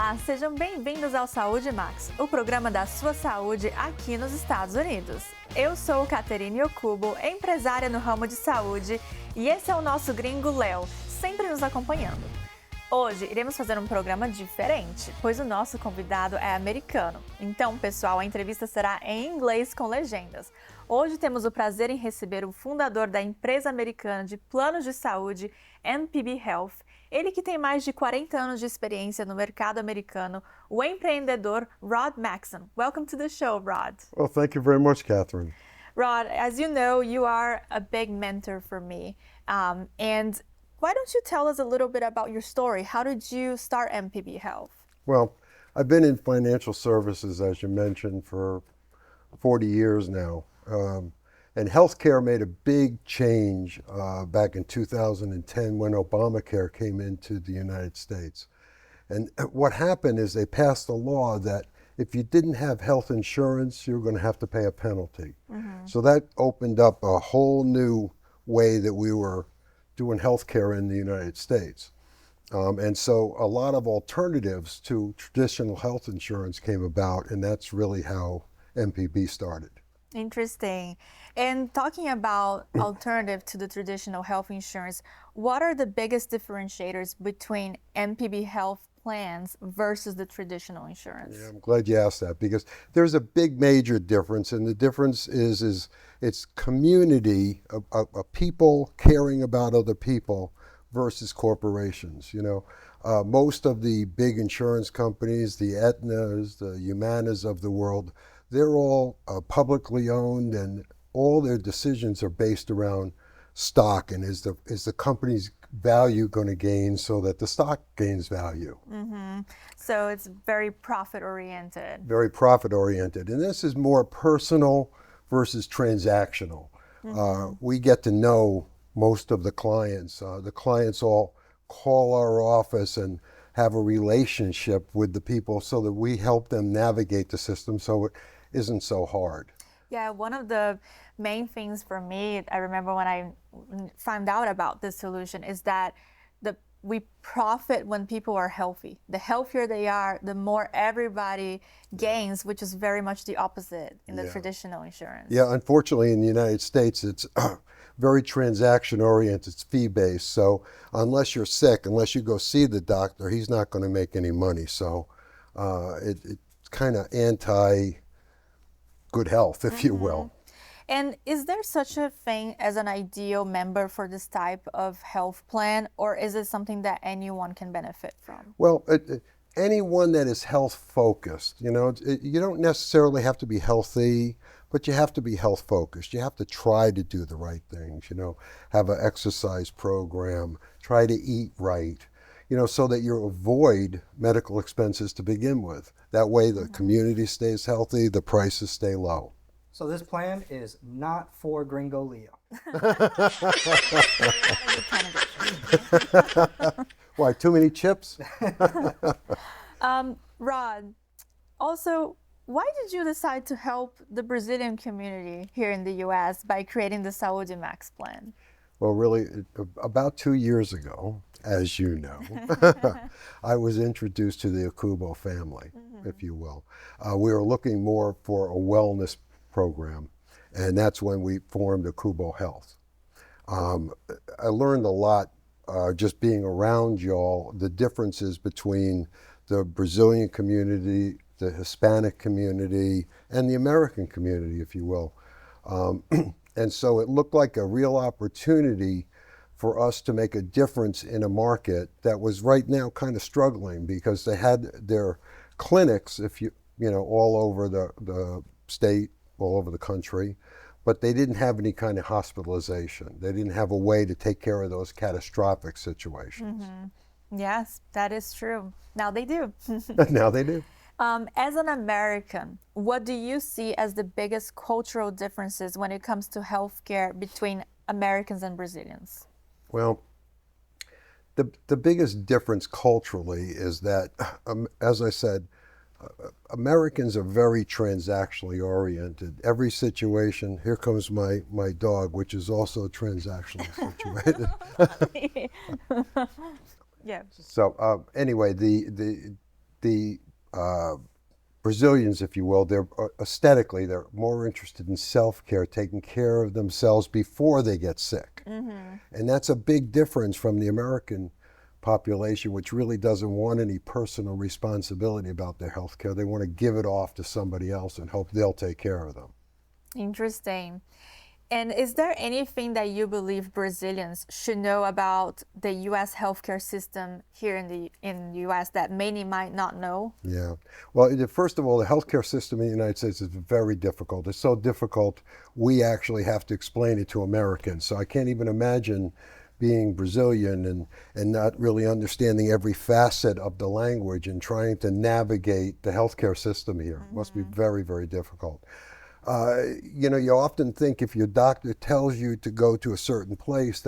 Olá, sejam bem-vindos ao SaúdeMax, o programa da sua saúde aqui nos Estados Unidos. Eu sou Caterine Okubo, empresária no ramo de saúde, e esse é o nosso gringo Léo, sempre nos acompanhando. Hoje iremos fazer um programa diferente, pois o nosso convidado é americano. Então, pessoal, a entrevista será em inglês com legendas. Hoje temos o prazer em receber o fundador da empresa americana de planos de saúde, MPB Health. Ele que tem mais de 40 anos de experiência no mercado americano, o empreendedor Rod Maxson. Welcome to the show, Rod. Well, thank you very much, Catherine. Rod, as you know, you are a big mentor for me. And why don't you tell us a little bit about your story? How did you start MPB Health? Well, I've been in financial services, as you mentioned, for 40 years now. And healthcare made a big change back in 2010 when Obamacare came into the United States. And what happened is they passed a law that if you didn't have health insurance, you were going to have to pay a penalty. Mm-hmm. So that opened up a whole new way that we were doing healthcare in the United States. And so a lot of alternatives to traditional health insurance came about, and that's really how MPB started. Interesting. And talking about alternative to the traditional health insurance, what are the biggest differentiators between MPB Health plans versus the traditional insurance? Yeah, I'm glad you asked that, because there's a big major difference, and the difference is it's community of people caring about other people versus corporations. You know, most of the big insurance companies, the Aetnas, the Humanas of the world, they're all publicly owned, and all their decisions are based around stock, and is the company's value going to gain so that the stock gains value. Mm-hmm. So it's very profit oriented. Very profit oriented, and this is more personal versus transactional. Mm-hmm. We get to know most of the clients. The clients all call our office and have a relationship with the people so that we help them navigate the system so it isn't so hard. Yeah, one of the main things for me, I remember when I found out about this solution, is that we profit when people are healthy. The healthier they are, the more everybody gains, which is very much the opposite in the traditional insurance. Yeah, unfortunately in the United States, it's very transaction oriented, it's fee based. So unless you're sick, unless you go see the doctor, he's not going to make any money. So it's kind of anti good health, if you will. And is there such a thing as an ideal member for this type of health plan, or is it something that anyone can benefit from? Well, anyone that is health focused, you know, you don't necessarily have to be healthy, but you have to be health focused. You have to try to do the right things, you know, have an exercise program, try to eat right, you know, so that you avoid medical expenses to begin with. That way the community stays healthy, the prices stay low. So this plan is not for Gringo Leo. Why, too many chips? Rod, also, why did you decide to help the Brazilian community here in the U.S. by creating the SaúdeMax plan? Well, really, about 2 years ago, as you know, I was introduced to the Okubo family, if you will. We were looking more for a wellness program, and that's when we formed Okubo Health. I learned a lot just being around y'all, the differences between the Brazilian community, the Hispanic community, and the American community, if you will. And so it looked like a real opportunity for us to make a difference in a market that was right now kind of struggling, because they had their clinics, if you know, all over the state, all over the country, but they didn't have any kind of hospitalization. They didn't have a way to take care of those catastrophic situations. Mm-hmm. Yes, that is true. Now they do. Now they do. As an American, what do you see as the biggest cultural differences when it comes to healthcare between Americans and Brazilians? Well, the biggest difference culturally is that, as I said, Americans are very transactionally oriented. Every situation, here comes my dog, which is also transactionally situated. Yeah. So anyway, the Brazilians, if you will, they're aesthetically, they're more interested in self-care, taking care of themselves before they get sick. And that's a big difference from the American population, which really doesn't want any personal responsibility about their health care. They want to give it off to somebody else and hope they'll take care of them. Interesting. And is there anything that you believe Brazilians should know about the U.S. healthcare system here in the U.S. that many might not know? Yeah. Well, first of all, the healthcare system in the United States is very difficult. It's so difficult, we actually have to explain it to Americans. So I can't even imagine being Brazilian and not really understanding every facet of the language and trying to navigate the healthcare system here. It must be very, very difficult. You know, you often think if your doctor tells you to go to a certain place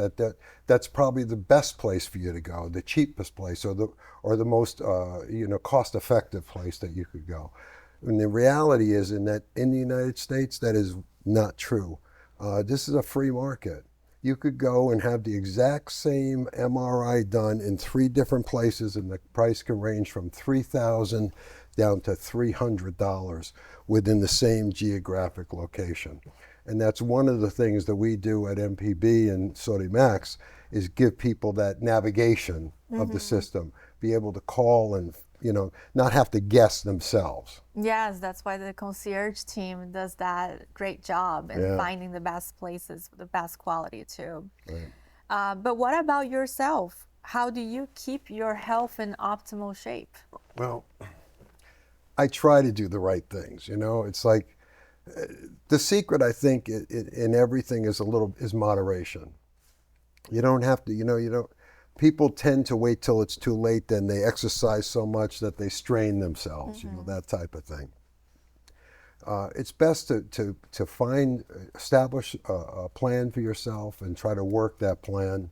that's probably the best place for you to go, the cheapest place, or the most you know, cost-effective place that you could go. And the reality is in the United States that is not true. This is a free market. You could go and have the exact same MRI done in 3 different places, and the price can range from $3,000 down to $300 within the same geographic location. And that's one of the things that we do at MPB and SaúdeMax is give people that navigation of the system, be able to call and, you know, not have to guess themselves. Yes, that's why the concierge team does that great job in finding the best places, the best quality too. Right. But what about yourself? How do you keep your health in optimal shape? Well, I try to do the right things, you know. It's like the secret, I think, in everything is moderation. You don't have to, you know, people tend to wait till it's too late, then they exercise so much that they strain themselves, you know, that type of thing. It's best to establish a plan for yourself and try to work that plan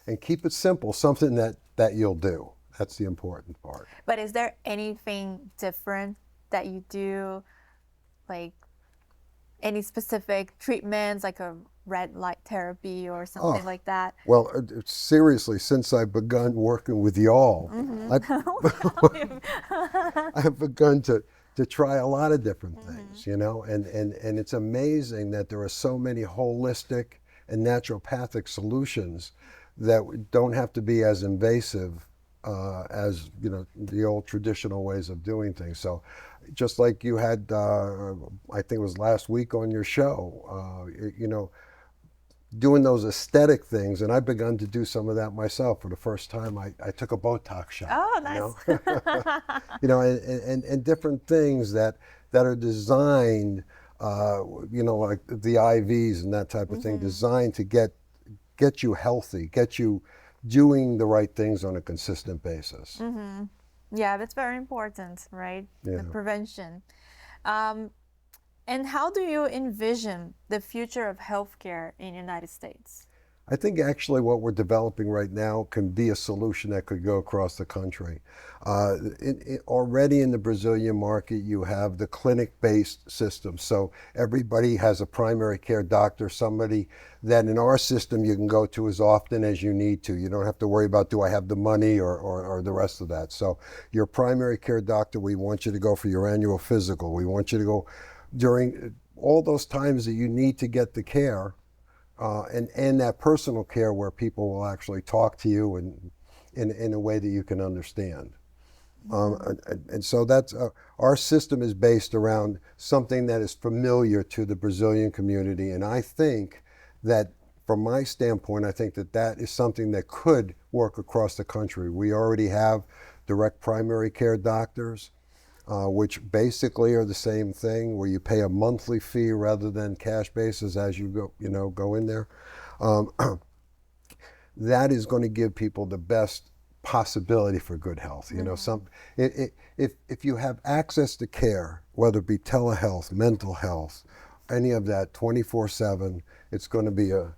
and keep it simple, something that you'll do. That's the important part. But is there anything different that you do, like any specific treatments, like a red light therapy or something like that? Well, seriously, since I've begun working with y'all, I've begun to try a lot of different things, you know, and it's amazing that there are so many holistic and naturopathic solutions that don't have to be as invasive as, you know, the old traditional ways of doing things. So just like you had, I think it was last week on your show, you know, doing those aesthetic things, and I've begun to do some of that myself. For the first time, I took a Botox shot. Oh, nice. You know, you know, and different things that are designed, you know, like the IVs and that type of thing, designed to get you healthy, get you doing the right things on a consistent basis. Yeah, that's very important, right? Yeah. The prevention. And how do you envision the future of healthcare in the United States? I think actually what we're developing right now can be a solution that could go across the country. Already in the Brazilian market, you have the clinic-based system. So everybody has a primary care doctor, somebody that in our system you can go to as often as you need to. You don't have to worry about, do I have the money or the rest of that. So your primary care doctor, we want you to go for your annual physical. We want you to go during all those times that you need to get the care. And that personal care where people will actually talk to you and in a way that you can understand. And so that's our system is based around something that is familiar to the Brazilian community. And I think that from my standpoint, I think that is something that could work across the country. We already have direct primary care doctors, which basically are the same thing, where you pay a monthly fee rather than cash basis as you go in there. That is going to give people the best possibility for good health. You know, if you have access to care, whether it be telehealth, mental health, any of that, 24/7, it's going to be a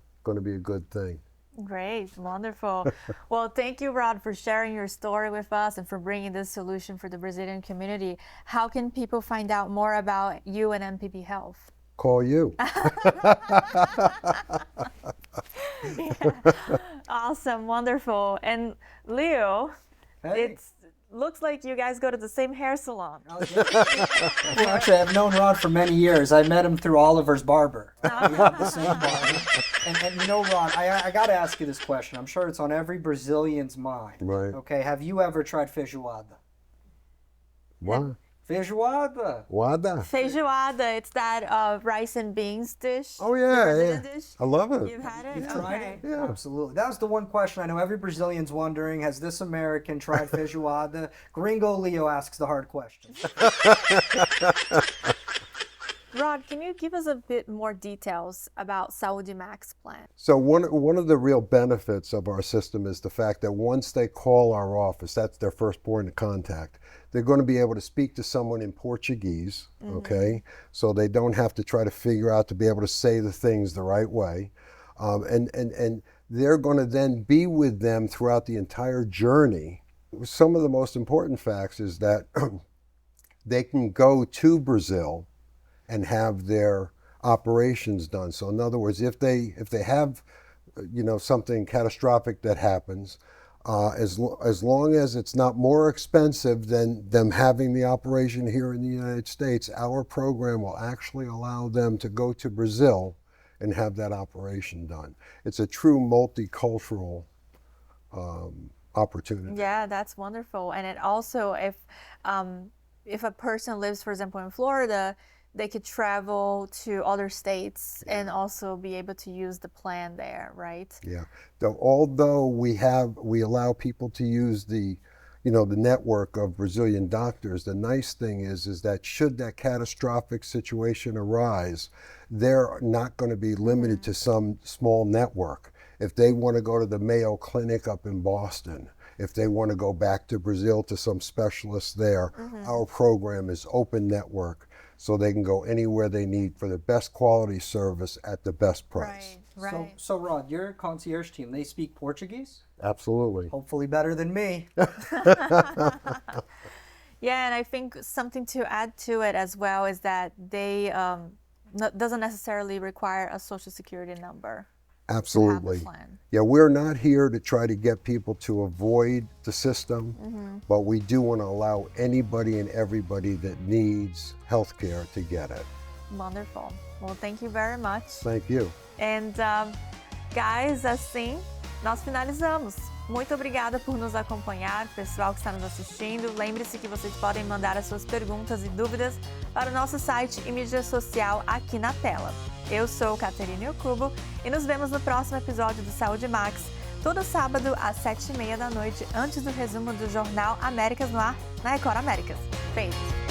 good thing. Great, wonderful. Well, thank you, Rod, for sharing your story with us and for bringing this solution for the Brazilian community. How can people find out more about you and MPB Health? Call you. Yeah. Awesome, wonderful. And Leo, Hey. it's looks like you guys go to the same hair salon. Well, actually, I've known Rod for many years. I met him through Oliver's barber. We have the same barber. And you know, Rod, I got to ask you this question. I'm sure it's on every Brazilian's mind. Right. Okay, have you ever tried feijoada? What? Feijoada. Wada? Feijoada, it's that rice and beans dish. Oh, the yeah, Brazilian yeah. dish. I love it. You've had it? You've tried Okay. it? Yeah. Absolutely. That was the one question I know every Brazilian's wondering. Has this American tried feijoada? Gringo Leo asks the hard question. Rod, can you give us a bit more details about SaúdeMax plan? So one of the real benefits of our system is the fact that once they call our office, that's their first point of contact, they're going to be able to speak to someone in Portuguese, okay? So they don't have to try to figure out to be able to say the things the right way. And they're going to then be with them throughout the entire journey. Some of the most important facts is that they can go to Brazil and have their operations done. So in other words, if they have, you know, something catastrophic that happens, as long as it's not more expensive than them having the operation here in the United States, our program will actually allow them to go to Brazil and have that operation done. It's a true multicultural opportunity. Yeah, that's wonderful. And it also, if a person lives, for example, in Florida, they could travel to other states and also be able to use the plan there, right? Yeah. So although we allow people to use the network of Brazilian doctors, the nice thing is that should that catastrophic situation arise, they're not going to be limited to some small network. If they want to go to the Mayo Clinic up in Boston, if they want to go back to Brazil to some specialists there, our program is open network, so they can go anywhere they need for the best quality service at the best price. Right. So Rod, your concierge team, they speak Portuguese? Absolutely. Hopefully better than me. Yeah, and I think something to add to it as well is that they doesn't necessarily require a social security number. Absolutely. To have the plan. Yeah, we're not here to try to get people to avoid the system, but we do want to allow anybody and everybody that needs health care to get it. Wonderful. Well, thank you very much. Thank you. And guys, assim nós finalizamos. Muito obrigada por nos acompanhar, pessoal que está nos assistindo. Lembre-se que vocês podem mandar as suas perguntas e dúvidas para o nosso site e mídia social aqui na tela. Eu sou Caterine Okubo e nos vemos no próximo episódio do SaúdeMax, todo sábado às 7h30 da noite, antes do resumo do jornal Américas no Ar, na Record Américas. Beijo!